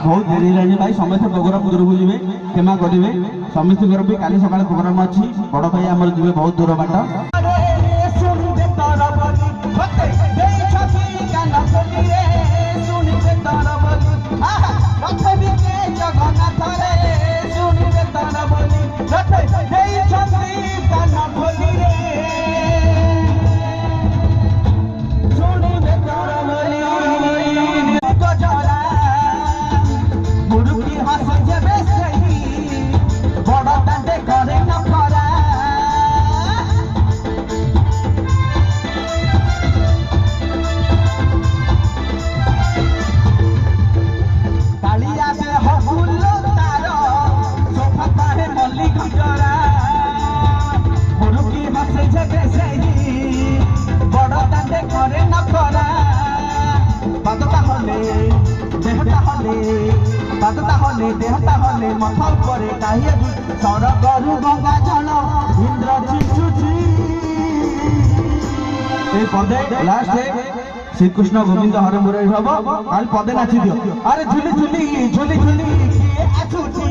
बहुत देरी है भाई समस्त प्रोग्राम दूर को जी क्षमा करेंगे समस्त भी काली सकाल प्रोग्राम अच्छी बड़ भाई आम जी बहुत दूर बाट देहता हले मथा पर काहे सरगरु गंगा जल इंद्र चिचुची ए पदे लास्ट श्री कृष्ण गोविंद हरे मुरारी हबो काल पदे नाची दियो अरे झुली झुली झुली झुली किए आछुची